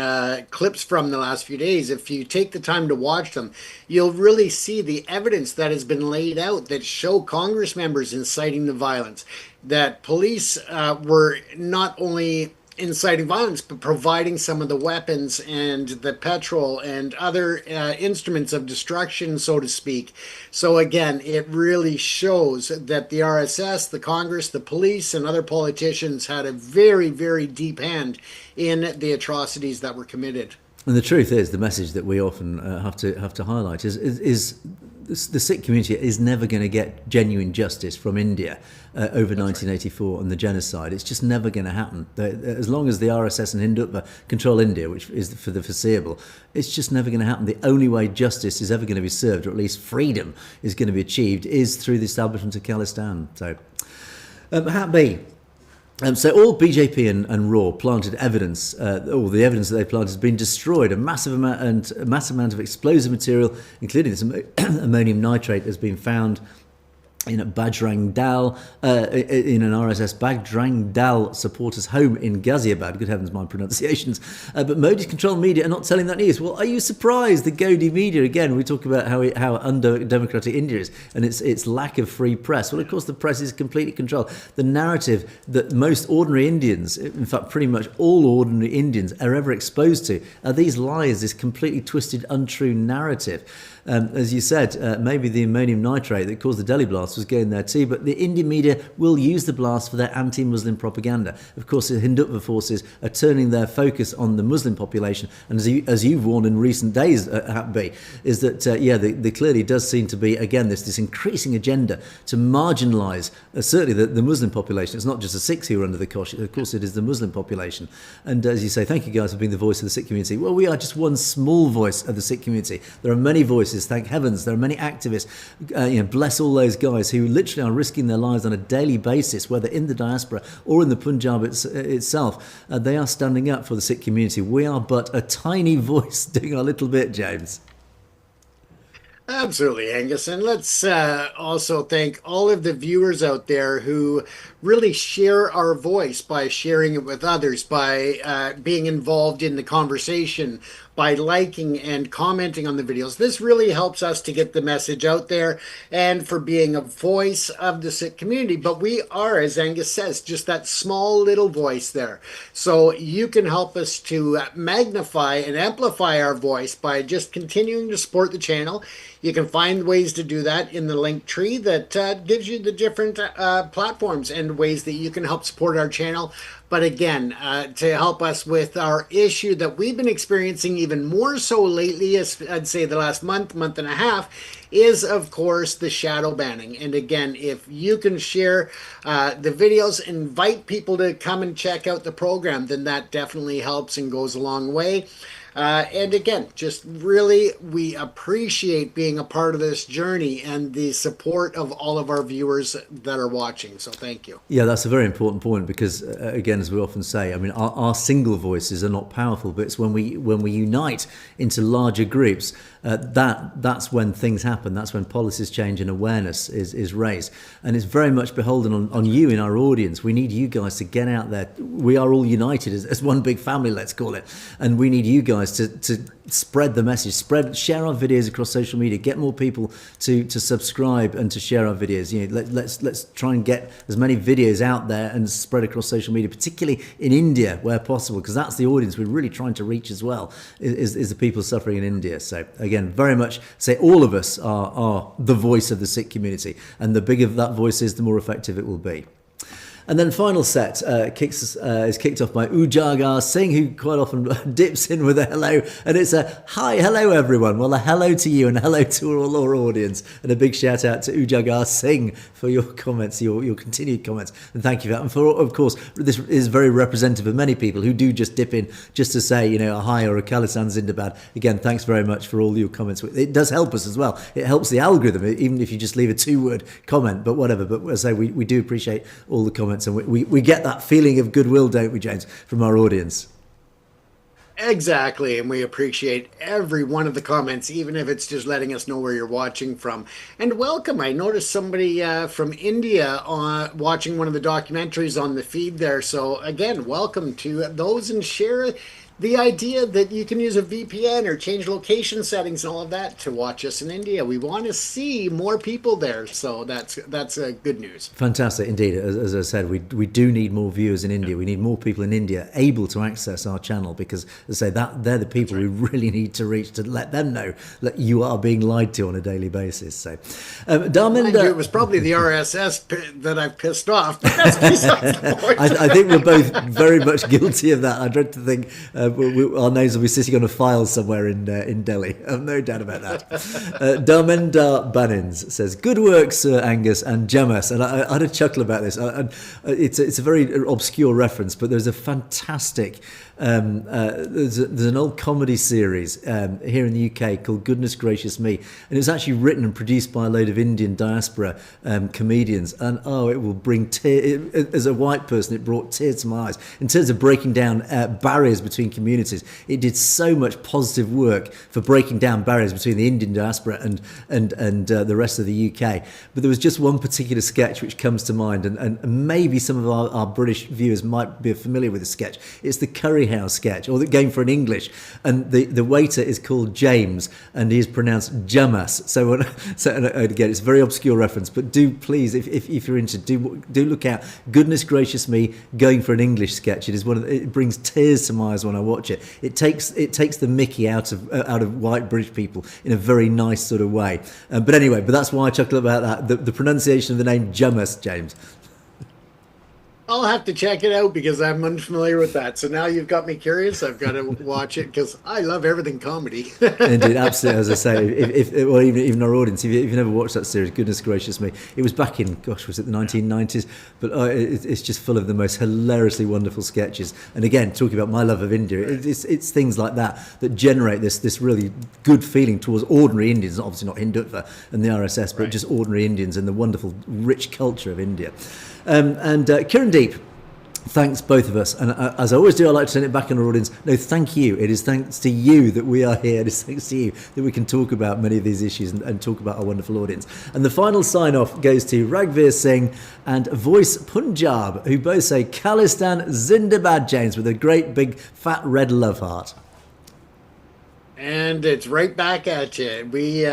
clips from the last few days. If you take the time to watch them, you'll really see the evidence that has been laid out that show Congress members inciting the violence, that police were not only inciting violence, but providing some of the weapons and the petrol and other instruments of destruction, so to speak. So again, it really shows that the RSS, the Congress, the police, and other politicians had a very, very deep hand in the atrocities that were committed. And the truth is, the message that we often have to highlight is the Sikh community is never going to get genuine justice from India over 1984 and the genocide. It's just never going to happen. As long as the RSS and Hindutva control India, which is for the foreseeable, it's just never going to happen. The only way justice is ever going to be served, or at least freedom is going to be achieved, is through the establishment of Khalistan. So, Hat B. So all BJP and RAW planted evidence, all the evidence that they planted has been destroyed. A massive amount of explosive material, including this ammonium nitrate, has been found in a Bajrang Dal, in an RSS Bajrang Dal supporters' home in Ghaziabad. Good heavens, my pronunciations. But Modi's controlled media are not telling that news. Well, are you surprised? The Godi media, again, we talk about how undemocratic India is and its lack of free press. Well, of course, the press is completely controlled. The narrative that most ordinary Indians, in fact, pretty much all ordinary Indians, are ever exposed to are these lies, this completely twisted, untrue narrative. As you said, maybe the ammonium nitrate that caused the Delhi blast was going there too, but the Indian media will use the blast for their anti-Muslim propaganda. Of course, the Hindutva forces are turning their focus on the Muslim population, and as you've warned in recent days, Hatby, is that, there clearly does seem to be, again, this increasing agenda to marginalise certainly the Muslim population. It's not just the Sikhs who are under the cosh, of course it is the Muslim population. And as you say, thank you guys for being the voice of the Sikh community. Well, we are just one small voice of the Sikh community. There are many voices, thank heavens. There are many activists. Bless all those guys who literally are risking their lives on a daily basis, whether in the diaspora or in the Punjab itself. They are standing up for the Sikh community. We are but a tiny voice doing our little bit, James. Absolutely, Angus. And let's also thank all of the viewers out there who really share our voice by sharing it with others, by being involved in the conversation, by liking and commenting on the videos. This really helps us to get the message out there and for being a voice of the Sikh community. But we are, as Angus says, just that small little voice there. So you can help us to magnify and amplify our voice by just continuing to support the channel. You can find ways to do that in the link tree that gives you the different platforms and ways that you can help support our channel. But again, to help us with our issue that we've been experiencing even more so lately, as I'd say the last month and a half, is of course the shadow banning. And again, if you can share the videos, invite people to come and check out the program, then that definitely helps and goes a long way. And again, just really, we appreciate being a part of this journey and the support of all of our viewers that are watching. So thank you. Yeah, that's a very important point because, again, as we often say, I mean, our single voices are not powerful, but it's when we unite into larger groups, that's when things happen. That's when policies change and awareness is raised. And it's very much beholden on you in our audience. We need you guys to get out there. We are all united as one big family, let's call it. And we need you guys to spread the message, share our videos across social media, get more people to subscribe and to share our videos. You know, let's try and get as many videos out there and spread across social media, particularly in India where possible, because that's the audience we're really trying to reach as well, is the people suffering in India. So again, very much say all of us are the voice of the Sikh community, and the bigger that voice is, the more effective it will be. And then final set is kicked off by Ujagar Singh, who quite often dips in with a hello. And it's a hi, hello, everyone. Well, a hello to you and hello to all our audience. And a big shout out to Ujagar Singh for your comments, your continued comments. And thank you for that. And for, of course, this is very representative of many people who do just dip in just to say, a hi or a Khalistan Zindabad. Again, thanks very much for all your comments. It does help us as well. It helps the algorithm, even if you just leave a 2-word comment, but whatever. But as I say, we do appreciate all the comments. And we get that feeling of goodwill, don't we, James, from our audience? Exactly, and we appreciate every one of the comments, even if it's just letting us know where you're watching from. And welcome. I noticed somebody from India watching one of the documentaries on the feed there. So again, welcome to those, and share the idea that you can use a VPN or change location settings and all of that to watch us in India. We want to see more people there, so that's good news. Fantastic indeed. As I said, we do need more viewers in India. We need more people in India able to access our channel, because, as I say, they're the people we really need to reach, to let them know that you are being lied to on a daily basis. So, Darminder, it was probably the RSS that I pissed off. But that's besides the point. I think we're both very much guilty of that. I dread to think our names will be sitting on a file somewhere in Delhi. I've no doubt about that. Dharmendra Bunnins says, "Good work, Sir Angus and Jamas." And I had a chuckle about this. It's a very obscure reference, but there's a fantastic. There's an old comedy series here in the UK called Goodness Gracious Me, and it was actually written and produced by a load of Indian diaspora comedians, and it will bring tears. As a white person, it brought tears to my eyes in terms of breaking down barriers between communities. It did so much positive work for breaking down barriers between the Indian diaspora and the rest of the UK. But there was just one particular sketch which comes to mind, and maybe some of our British viewers might be familiar with the sketch. It's the Curry House sketch, or the Game for an English, and the waiter is called James, and he is pronounced Jamas. So again, it's a very obscure reference, but do please, if you're interested, do look out. Goodness Gracious Me, Going for an English sketch. It brings tears to my eyes when I watch it. It takes the mickey out of white British people in a very nice sort of way. But that's why I chuckle about that. The pronunciation of the name Jamas, James. I'll have to check it out because I'm unfamiliar with that. So now you've got me curious. I've got to watch it because I love everything comedy. Indeed, absolutely. As I say, even our audience, if you've never watched that series, goodness gracious me, it was back in, was it the 1990s? But it's just full of the most hilariously wonderful sketches. And again, talking about my love of India, it's things like that generate this really good feeling towards ordinary Indians, obviously not Hindutva and the RSS, but just ordinary Indians and the wonderful, rich culture of India. And Kiran Deep, thanks both of us, and as I always do, I like to turn it back on our audience. No, thank you. It is thanks to you that we are here. It is thanks to you that we can talk about many of these issues and talk about our wonderful audience. And the final sign off goes to Ragveer Singh and Voice Punjab, who both say Khalistan Zindabad, James, with a great big fat red love heart. And it's right back at you. We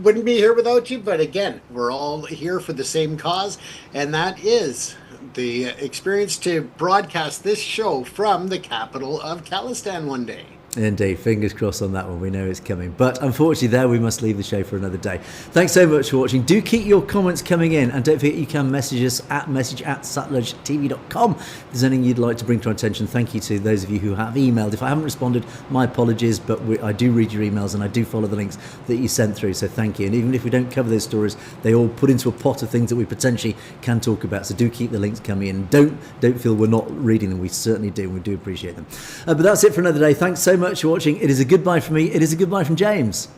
wouldn't be here without you, but again, we're all here for the same cause, and that is the experience to broadcast this show from the capital of Khalistan one day. Indeed, fingers crossed on that one. We know it's coming. But unfortunately there we must leave the show for another day. Thanks so much for watching. Do keep your comments coming in, and don't forget you can message us at message@satlugetv.com if there's anything you'd like to bring to our attention. Thank you to those of you who have emailed. If I haven't responded, my apologies, but I do read your emails and I do follow the links that you sent through, so thank you. And even if we don't cover those stories, they all put into a pot of things that we potentially can talk about, so do keep the links coming in. Don't feel we're not reading them. We certainly do, and we do appreciate them. But that's it for another day. Thanks so much for watching. It is a goodbye from me. It is a goodbye from James.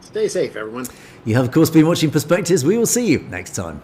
Stay safe, everyone. You have, of course, been watching Perspectives. We will see you next time.